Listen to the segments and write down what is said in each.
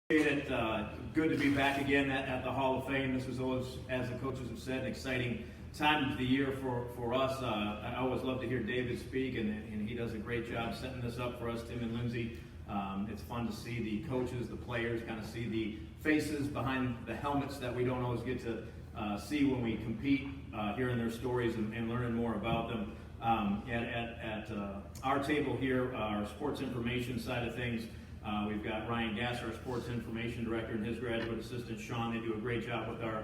It good to be back again at the Hall of Fame. This is always, as the coaches have said, an exciting time of the year for us. I always love to hear David speak, and he does a great job setting this up for us, Tim and Lindsay. It's fun to see the coaches, the players, kind of see the faces behind the helmets that we don't always get to see when we compete, hearing their stories and learning more about them. At our table here, our sports information side of things, we've got Ryan Gass, our sports information director, and his graduate assistant, Sean. They do a great job with our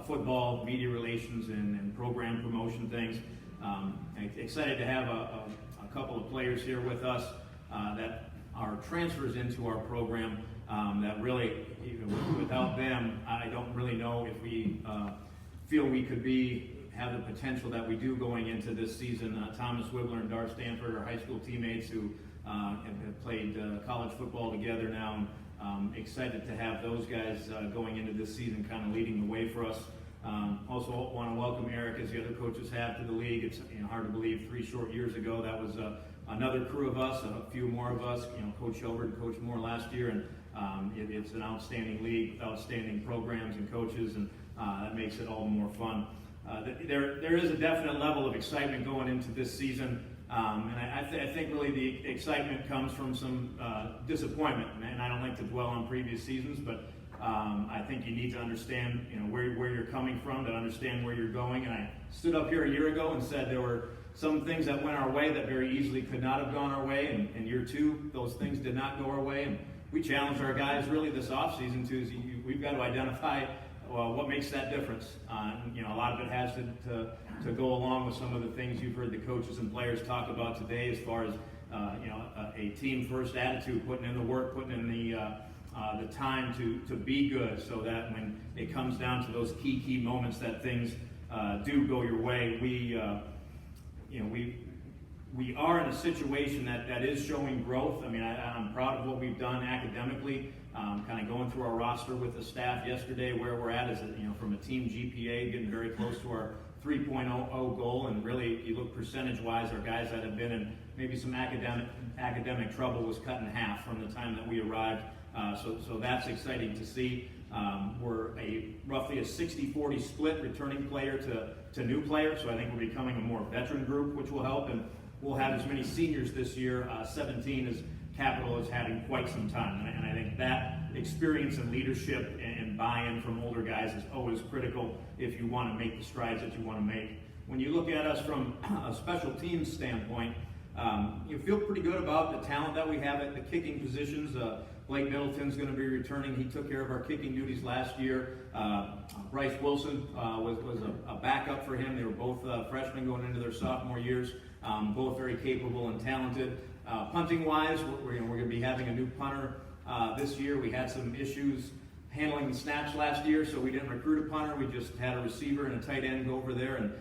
football, media relations, and program promotion things. Excited to have a couple of players here with us that are transfers into our program that really, without them, I don't really know if we feel we could have the potential that we do going into this season. Thomas Wibbler and Dar Stanford are high school teammates who have played college football together now. Excited to have those guys going into this season, kind of leading the way for us. Also want to welcome Eric, as the other coaches have, to the league. It's hard to believe 3 short years ago that was another crew of us, a few more of us. Coach Hilbert and Coach Moore last year, and it's an outstanding league with outstanding programs and coaches, and that makes it all the more fun. There is a definite level of excitement going into this season. And I think really the excitement comes from some disappointment, and I don't like to dwell on previous seasons, but I think you need to understand where you're coming from to understand where you're going. And I stood up here a year ago and said there were some things that went our way that very easily could not have gone our way, and in year 2 those things did not go our way, and we challenged our guys really this offseason to we've got to identify what makes that difference. A lot of it has to go along with some of the things you've heard the coaches and players talk about today, as far as a team-first attitude, putting in the work, putting in the time to be good, so that when it comes down to those key moments that things do go your way, we are in a situation that is showing growth. I mean, I'm proud of what we've done academically. Kind of going through our roster with the staff yesterday, where we're at is from a team GPA, getting very close to our 3.00 goal, and really, if you look percentage-wise, our guys that have been in maybe some academic trouble was cut in half from the time that we arrived. So that's exciting to see. We're roughly a 60-40 split, returning player to new player, so I think we're becoming a more veteran group, which will help, and we'll have as many seniors this year, 17 as Capital has had in quite some time, and I think that experience and leadership and buy-in from older guys is always critical if you want to make the strides that you want to make. When you look at us from a special teams standpoint, you feel pretty good about the talent that we have at the kicking positions. Blake Middleton's going to be returning. He took care of our kicking duties last year. Bryce Wilson was a backup for him. They were both freshmen going into their sophomore years, both very capable and talented. Punting-wise, we're going to be having a new punter this year. We had some issues handling the snaps last year, so we didn't recruit a punter. We just had a receiver and a tight end go over there and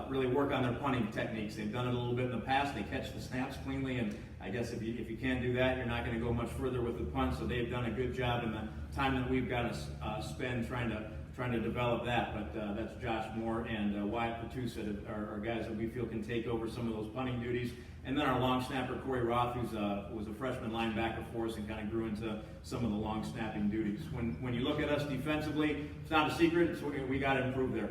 really work on their punting techniques. They've done it a little bit in the past. They catch the snaps cleanly, and I guess if you can't do that, you're not going to go much further with the punt. So they've done a good job in the time that we've got to spend trying to develop that. But that's Josh Moore and Wyatt Patusa are guys that we feel can take over some of those punting duties. And then our long snapper, Corey Roth, who was a freshman linebacker for us and kind of grew into some of the long snapping duties. When you look at us defensively, it's not a secret. We got to improve there.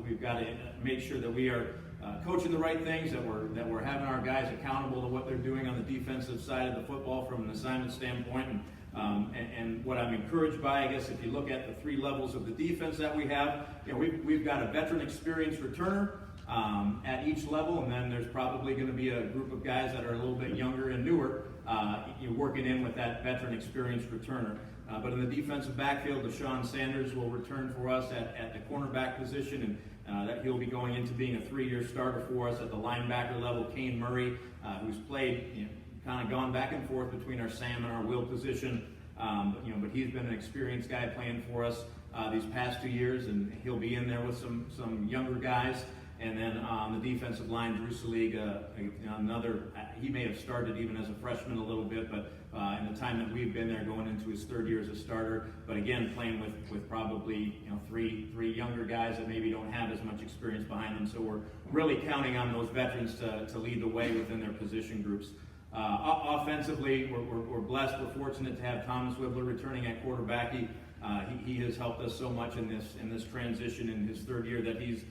We've got to make sure that we are coaching the right things, that we're having our guys accountable to what they're doing on the defensive side of the football from an assignment standpoint. And what I'm encouraged by, I guess, if you look at the 3 levels of the defense that we have, we've got a veteran experienced returner at each level, and then there's probably going to be a group of guys that are a little bit younger and newer, working in with that veteran experienced returner. But in the defensive backfield, Deshaun Sanders will return for us at the cornerback position, and that he'll be going into being a 3-year starter for us. At the linebacker level, Kane Murray, who's played, kind of gone back and forth between our Sam and our Will position, but he's been an experienced guy playing for us these past 2 years, and he'll be in there with some younger guys. And then on the defensive line, Drew Selig, he may have started even as a freshman a little bit, but in the time that we've been there, going into his 3rd year as a starter, but again, playing with probably three younger guys that maybe don't have as much experience behind them. So we're really counting on those veterans to lead the way within their position groups. Offensively, we're blessed. We're fortunate to have Thomas Wibbler returning at quarterback. He has helped us so much in this transition in his third year that he's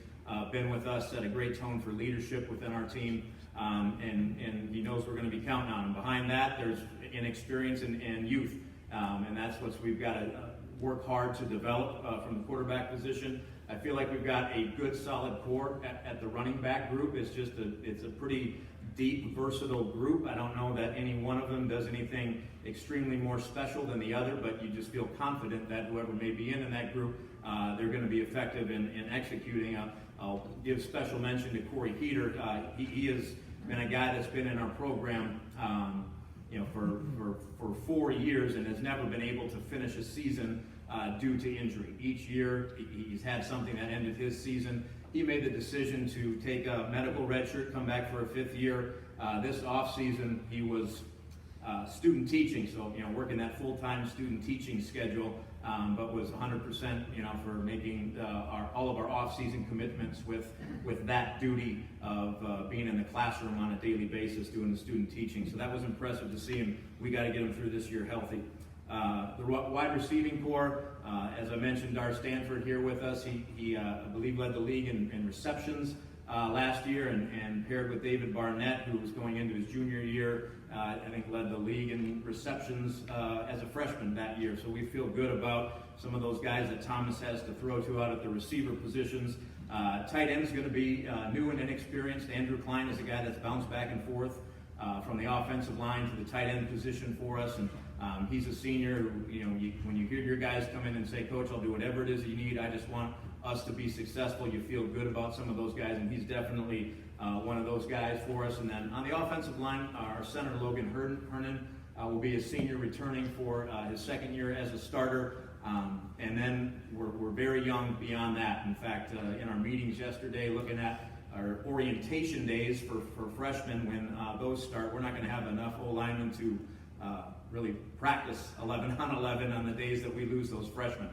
been with us, set a great tone for leadership within our team, and he knows we're going to be counting on him. Behind that, there's inexperience and youth, and that's what we've got to work hard to develop from the quarterback position. I feel like we've got a good, solid core at the running back group. It's a pretty deep, versatile group. I don't know that any one of them does anything extremely more special than the other, but you just feel confident that whoever may be in that group, they're going to be effective in executing. I'll give special mention to Corey Heater. He has been a guy that's been in our program for 4 years and has never been able to finish a season due to injury. Each year he's had something that ended his season. He made the decision to take a medical redshirt, come back for a 5th year. This off season he was student teaching, so working that full-time student teaching schedule, but was 100% for making all of our off-season commitments with that duty of being in the classroom on a daily basis doing the student teaching. So that was impressive to see him. We got to get him through this year healthy. The wide receiving core, as I mentioned, Dar Stanford here with us. He I believe led the league in receptions last year, and paired with David Barnett, who was going into his junior year, I think led the league in receptions as a freshman that year. So we feel good about some of those guys that Thomas has to throw to out at the receiver positions. Tight end is going to be new and inexperienced. Andrew Klein is a guy that's bounced back and forth from the offensive line to the tight end position for us, and he's a senior. When you hear your guys come in and say, "Coach, I'll do whatever it is you need. I just want us to be successful," you feel good about some of those guys, and he's definitely one of those guys for us. And then on the offensive line, our center Logan Hernan will be a senior returning for his 2nd year as a starter. And then we're very young beyond that. In fact, in our meetings yesterday, looking at our orientation days for freshmen, when those start, we're not going to have enough O-linemen to really practice 11 on 11 on the days that we lose those freshmen.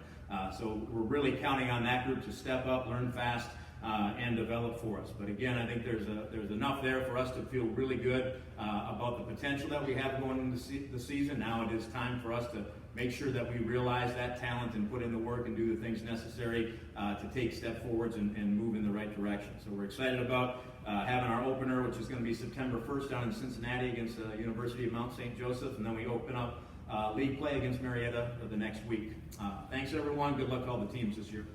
So we're really counting on that group to step up, learn fast, and develop for us. But again, I think there's enough there for us to feel really good about the potential that we have going into the season. Now it is time for us to make sure that we realize that talent and put in the work and do the things necessary to take step forwards and move in the right direction. So we're excited about having our opener, which is going to be September 1st down in Cincinnati against the University of Mount St. Joseph, and then we open up league play against Marietta the next week. Thanks everyone. Good luck to all the teams this year.